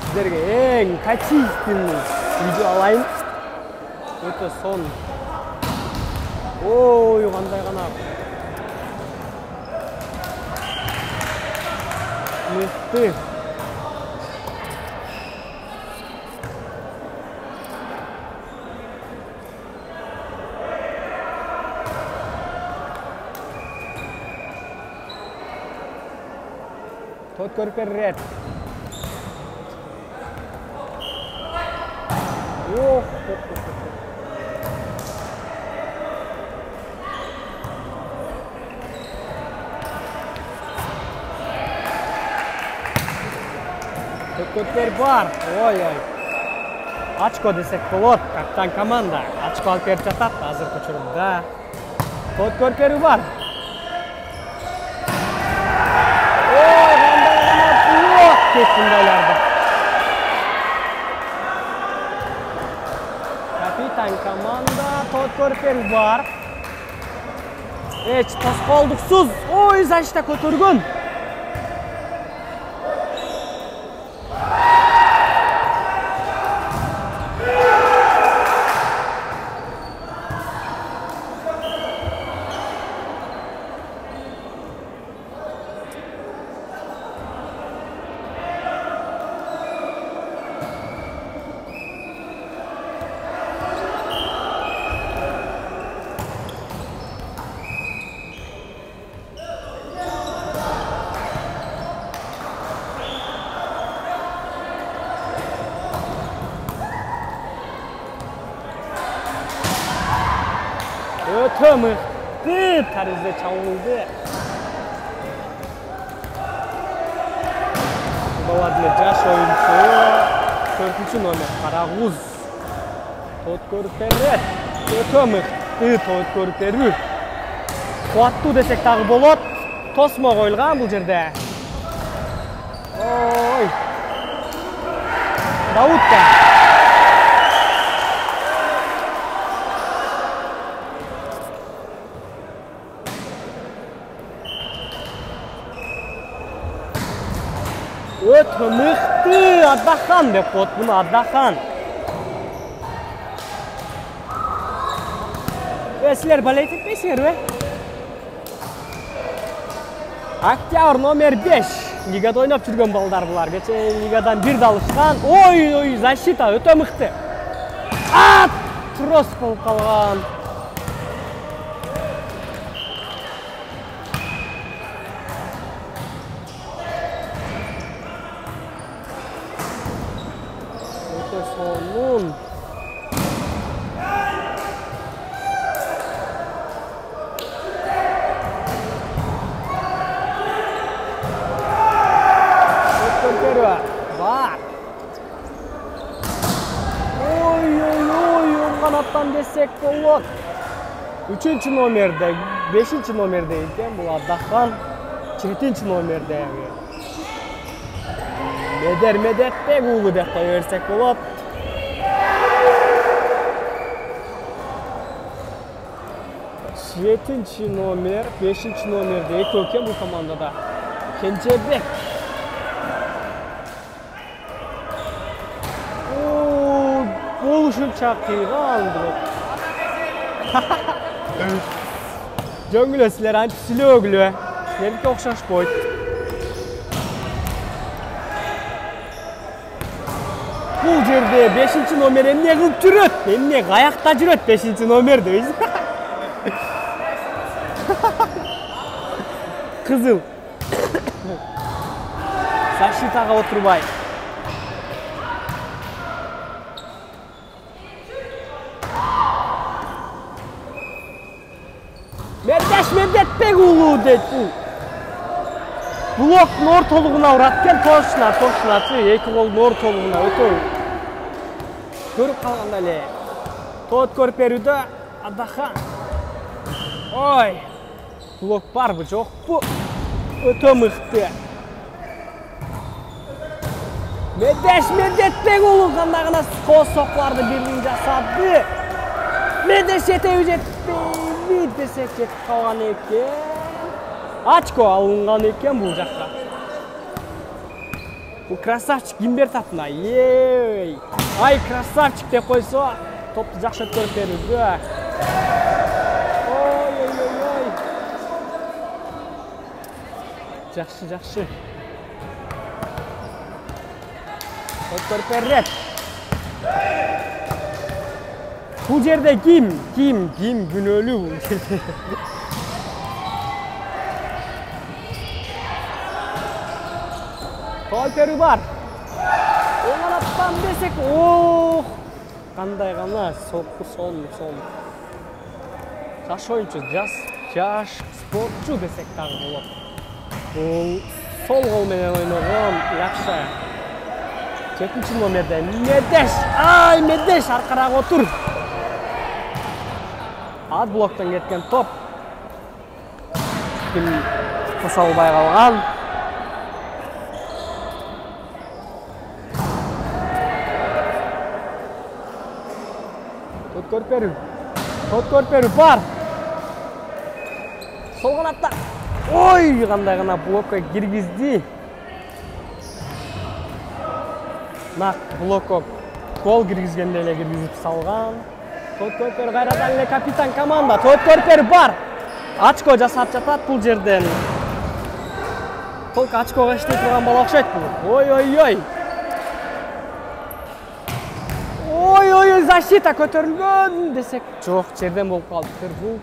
Sizlerге ең качественный видео алайын. Өте сон. Ой, қандай ғана. Мықты. Тот көрпер рет. Ох, Көтер бар. Ой-ой. Очко десек болот, капитан команда. Очко алып беріп жатат азыр көчөрүмдө. Тот көрпери бар. Ой, кандай гана блок кеткендейлерди. Капитан команда, тот көрпери бар. Эч тоскоолдуксуз. Ой, защита көтөргөн. Öte mıhtı tarzda çalındı. Baladlı Caş oyuncu 4. номер Karaguz. Tot körperi. Öte mıhtı tot körperi. Kuattu desek tağı bolot. Tosma koyulgan bu жерде. Oy. Davut'ta. Öte mıhtı Addahan деп қойды bunu Addahan. Силер болеть етпейсіңер бе? Октябрь номер 5. Лигада ойнап жүрген балдар бұлар. Кеше лигадан бир далышқан. Ой, защита өте мықты. Трос болып қалған. Sonun. Var. Oy, kanattan desek bolot. 3. nomerde, 5. nomerde eкен бұл Addahan 7. nomerde. Medetpe Google деп қоя берсек болот. Жетінші номер, 5. номерде екі өкен бұл командада. Кенжебек. Бұл үшін қиған бұл. Жөңгілі сілер антисілі өгілі. Сілерге оқшаш бойды. Бұл жерде 5. номер емне қылып жүрет. Емне қаяқта жүрет 5. номер дейіз. Қызыл. Защитаға отырбай. Медетпек ұлы дейді бұл. Блок нор толығына ұраткен точно. Екі қол нор толығына өтөй. Көріп қалғанда ле. Тот көрперуді Addahan. Ой. Блок бар бұ, жоқ бұ. Өте мықты. Медетпек ұлы қандағына қос соқларды бірлігін жасады. Медеш жетеу жетпей десек кетіп қалған екен. Очко алынған екен бұл жаққа. Бул красавчик ким берди атына? Ай, красавчик деп койсо, топту жакшы өткөрүп берди. Ой. Жакшы. Өткөрүп берет. Бул жерде ким күнөөлүү бул жерде. Толперу бар. Оңалаттан десек, кандай гана сокку сол. Жаш оюнчу, жаш спортчу десек дагы болот. Бул сол кол менен ойногон Лапша. 7-номерде Медеш аркараак отур. Ад блоктон кеткен топ. Ким коша албай калган. Тоткөрперу бар. Сол канатта. Ой, кандай гана блокко киргизди. Нак блокко гол киргизгенде эле киргизип салган. Тоткөрперу кайрадан эле капитан команда. Тоткөрперу бар. Очко жасап жатат бул жерден. Толк очкого иштей турган бала окшойт бул. Ой, защита көтөрүлгөн десек, жок, жерден болуп калды бул.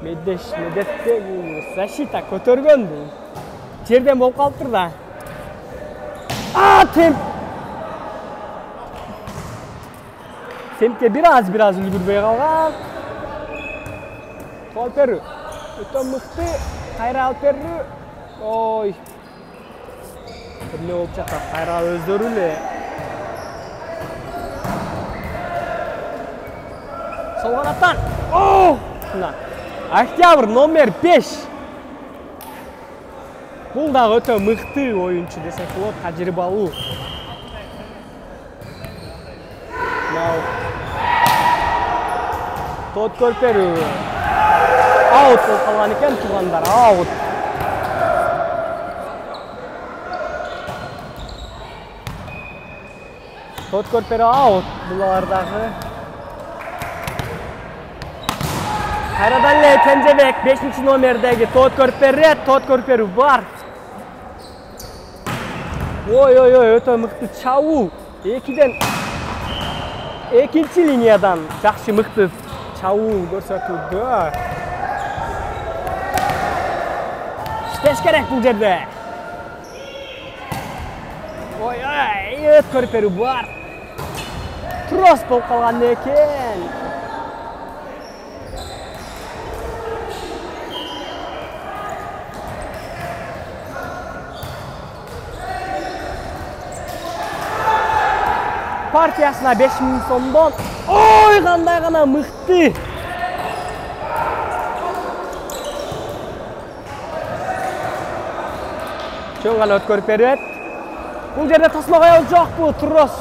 Медетте бул защита көтөргөн бул. Жерден болуп калыптыр да. Темпке бир аз үлгүрбөй калган. Толперу өтө мыкты, кайра алып берди. Ой. Эмне болуп жатат? Кайра өздөрү эле. Сол канаттан. Октябрь номер 5. Бул дагы өтө мыкты оюнчу десек болот, тажрыйбалуу. Тоткөрперу. Аут болуп калган экен, туугандар, аут. Тоткөрперу аут. Булар дагы. Кайрадан эле Кенжебек 5-номердеги Тоткөрперу бар. Ой, өтө мыкты чабуу. Экинчи линиядан жакшы мыкты чабуу көрсөтүүдө. Иштеш керек бул жерде. Ой, Тоткөрперу бар. Трос болуп калган экен. Партиясына 5.000 сомдон. Ой, кандай гана мыкты. Чоң гана өткөрүп берет. Бул жерде тасма коёл жокпу, трос.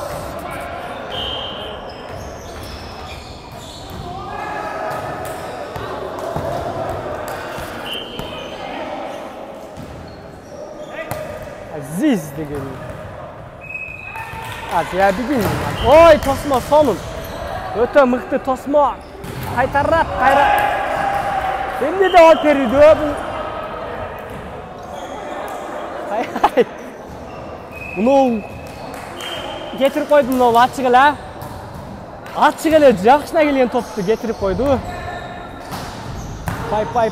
Азиз деген. Азиябигин. Ой, тосмо сонун. Өтө мыкты тосмо. Кайтарат, кайра. Эмне деп алып берүүдө бул? Муну кетирип койду, муну ачык эле. Ачык эле жакшына келген топту кетирип койду.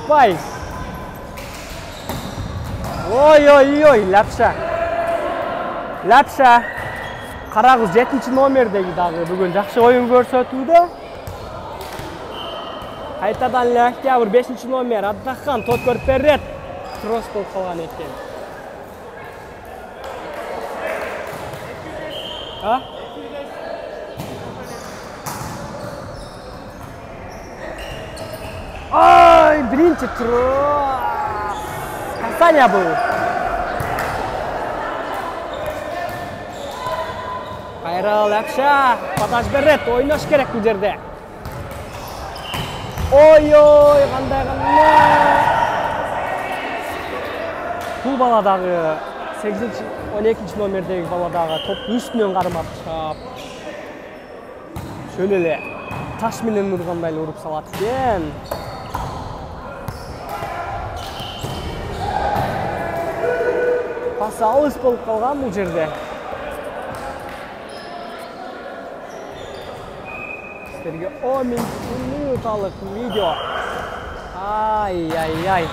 Пай. Ой, Лапша. Карагыз 7-номердеги дагы бүгүн жакшы оюн көрсөтүүдө. Кайтадан эле Октябрь 5-номер Аддахан Тоткөрперу трос болуп калган экен. Ой, биринчи трос. Касания бул. Кайра Лапша, паташ берет, ойнош керек бул жерде. Ой, кандай гана. Бул бала дагы 8-чи 12 номердегі баладағы топ үстінен қармап шығып. Şöyle ele taş менен urgандай эле уруп салат экен. Пасы алыс болуп калган бул жерде. Сіздерге 10 минуталық видео. Ай.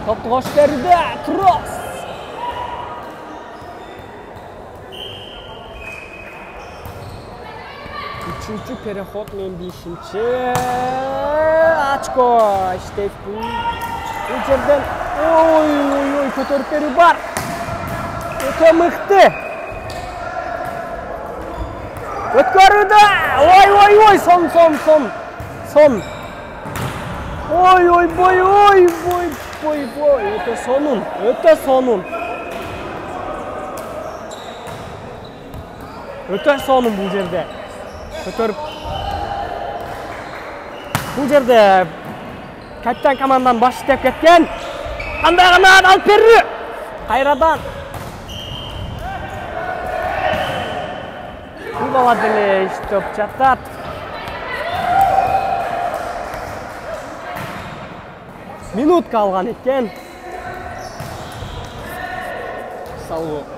Toplu hoş berdi. Kroos. Üçüncü perehod men deyişimçe. Açko. İşte bu yerden oy kötörüp berүү бар. Өтө мыкты. Өткөрүүдө. Ой, сон. Ой, бой. Өтө сонун бул жерде. Көтөрүп. Бул жерде капитан команданын баш иштеп кеткен. Кандай гана алып берүү. Кайрадан. Бул бала деле иштеп жатат. Minut kalgan eкен. Салуу.